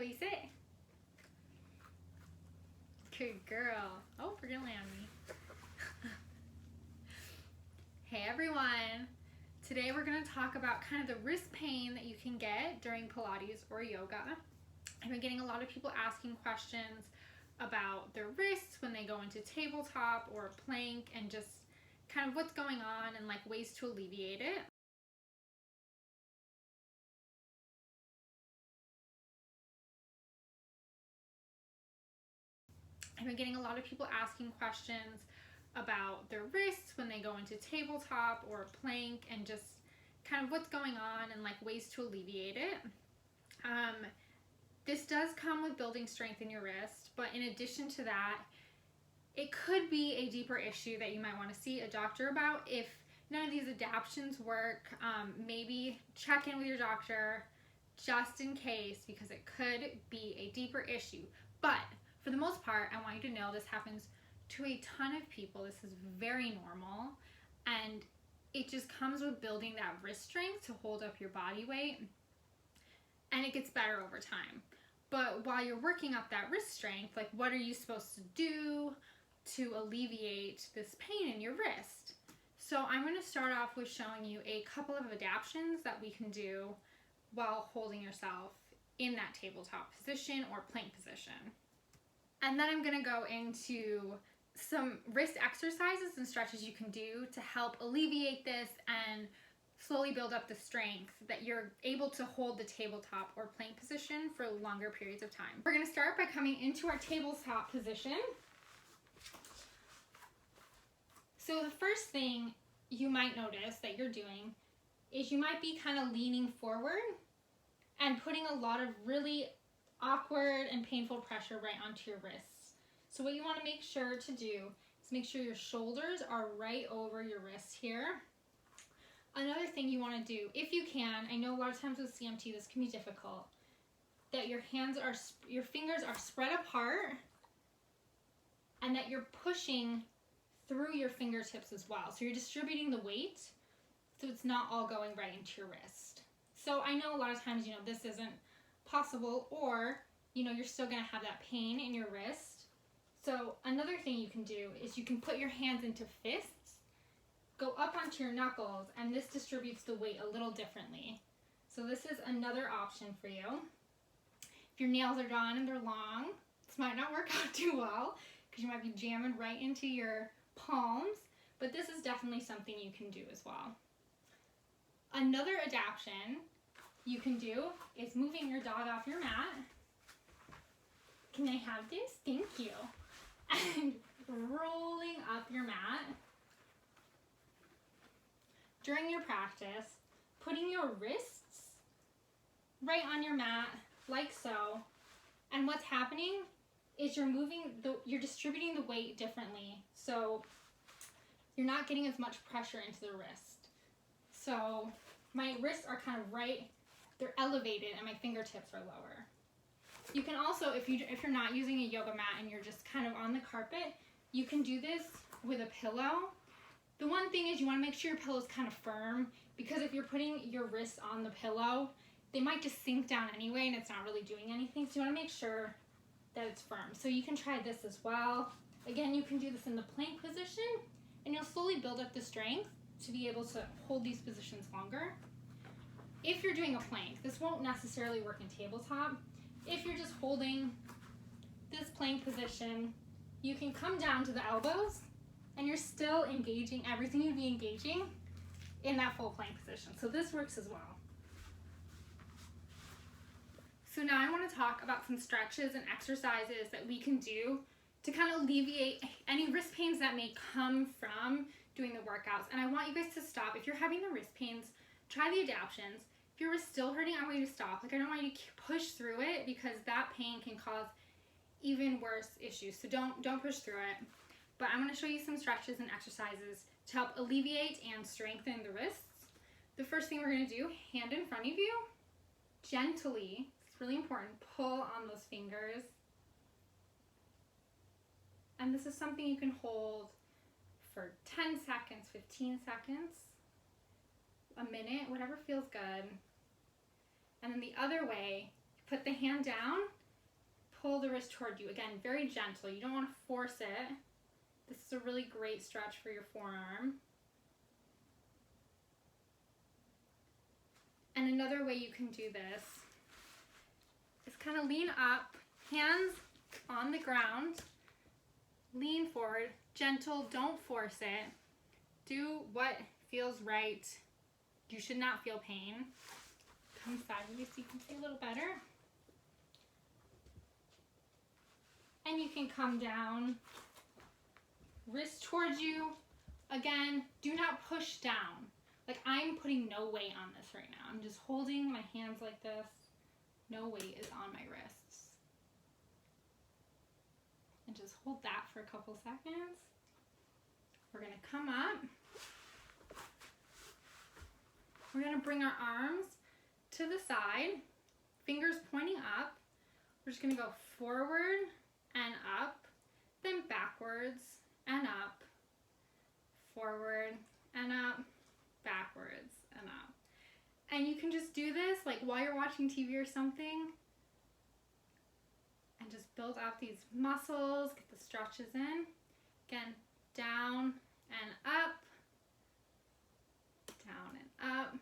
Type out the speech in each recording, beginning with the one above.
Release it. Good girl. Oh, forget to land me. Hey everyone. Today we're going to talk about kind of the wrist pain that you can get during Pilates or yoga. I've been getting a lot of people asking questions about their wrists when they go into tabletop or plank and just kind of what's going on and like ways to alleviate it. I've been getting a lot of people asking questions about their wrists when they go into tabletop or plank and just kind of what's going on and like ways to alleviate it. This does come with building strength in your wrist, but in addition to that, it could be a deeper issue that you might want to see a doctor about. If none of these adaptions work, maybe check in with your doctor just in case, because it could be a deeper issue. But for the most part, I want you to know this happens to a ton of people. This is very normal, and it just comes with building that wrist strength to hold up your body weight, and it gets better over time. But while you're working up that wrist strength, like what are you supposed to do to alleviate this pain in your wrist? So I'm going to start off with showing you a couple of adaptions that we can do while holding yourself in that tabletop position or plank position. And then I'm going to go into some wrist exercises and stretches you can do to help alleviate this and slowly build up the strength that you're able to hold the tabletop or plank position for longer periods of time. We're going to start by coming into our tabletop position. So the first thing you might notice that you're doing is you might be kind of leaning forward and putting a lot of really awkward and painful pressure right onto your wrists. So what you want to make sure to do is make sure your shoulders are right over your wrists here. Another thing you want to do, if you can, I know a lot of times with CMT this can be difficult, that your fingers are spread apart and that you're pushing through your fingertips as well. So you're distributing the weight so it's not all going right into your wrist. So I know a lot of times, this isn't possible, or, you're still going to have that pain in your wrist. So another thing you can do is you can put your hands into fists, go up onto your knuckles, and this distributes the weight a little differently. So this is another option for you. If your nails are done and they're long, this might not work out too well because you might be jamming right into your palms, but this is definitely something you can do as well. Another adaption you can do is moving your dog off your mat. Can I have this? Thank you. And rolling up your mat. During your practice, putting your wrists right on your mat, like so, and what's happening is you're distributing the weight differently, so you're not getting as much pressure into the wrist. So my wrists are kind of right, they're elevated, and my fingertips are lower. You can also, if you're not using a yoga mat and you're just kind of on the carpet, you can do this with a pillow. The one thing is you want to make sure your pillow is kind of firm, because if you're putting your wrists on the pillow, they might just sink down anyway and it's not really doing anything. So you want to make sure that it's firm. So you can try this as well. Again, you can do this in the plank position and you'll slowly build up the strength to be able to hold these positions longer. If you're doing a plank, this won't necessarily work in tabletop. If you're just holding this plank position, you can come down to the elbows and you're still engaging everything you'd be engaging in that full plank position. So this works as well. So now I want to talk about some stretches and exercises that we can do to kind of alleviate any wrist pains that may come from doing the workouts. And I want you guys to stop. If you're having the wrist pains, try the adaptions. If your wrist's still hurting, I want you to stop. I don't want you to push through it, because that pain can cause even worse issues. So don't push through it. But I'm going to show you some stretches and exercises to help alleviate and strengthen the wrists. The first thing we're going to do, hand in front of you, gently, it's really important, pull on those fingers. And this is something you can hold for 10 seconds, 15 seconds, a minute, whatever feels good. And then the other way, Put the hand down, pull the wrist toward you. Again, very gentle. You don't want to force it. This is a really great stretch for your forearm. And another way you can do this is kind of lean up, hands on the ground, lean forward, gentle, don't force it. Do what feels right. You should not feel pain. Come sideways so you can see a little better. And you can come down, wrist towards you. Again, do not push down. Like I'm putting no weight on this right now. I'm just holding my hands like this. No weight is on my wrists. And just hold that for a couple seconds. We're gonna come up. We're gonna bring our arms to the side, fingers pointing up. We're just gonna go forward and up, then backwards and up, forward and up, backwards and up. And you can just do this like while you're watching TV or something, and just build out these muscles, get the stretches in. Again, down and up, down and up.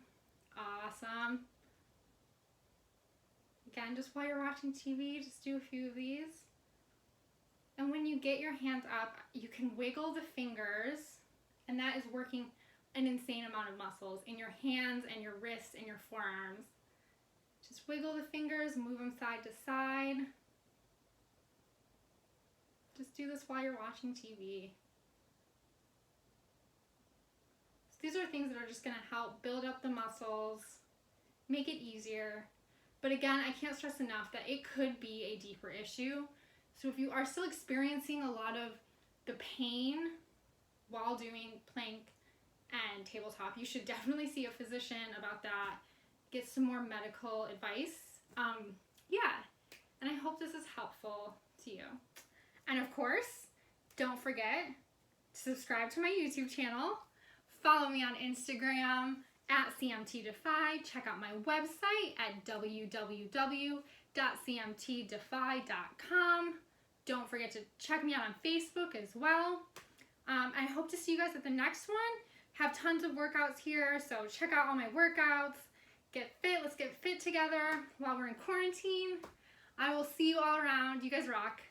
Awesome. Again, just while you're watching TV, just do a few of these. And when you get your hands up, you can wiggle the fingers, and that is working an insane amount of muscles in your hands and your wrists and your forearms. Just wiggle the fingers, move them side to side. Just do this while you're watching TV. So these are things that are just going to help build up the muscles, make it easier. But again, I can't stress enough that it could be a deeper issue. So if you are still experiencing a lot of the pain while doing plank and tabletop, you should definitely see a physician about that. Get some more medical advice. Yeah, and I hope this is helpful to you. And of course, don't forget to subscribe to my YouTube channel. Follow me on Instagram at CMTDefy. Check out my website at www.cmtdefy.com. Don't forget to check me out on Facebook as well. I hope to see you guys at the next one. Have tons of workouts here, so check out all my workouts. Get fit. Let's get fit together while we're in quarantine. I will see you all around. You guys rock.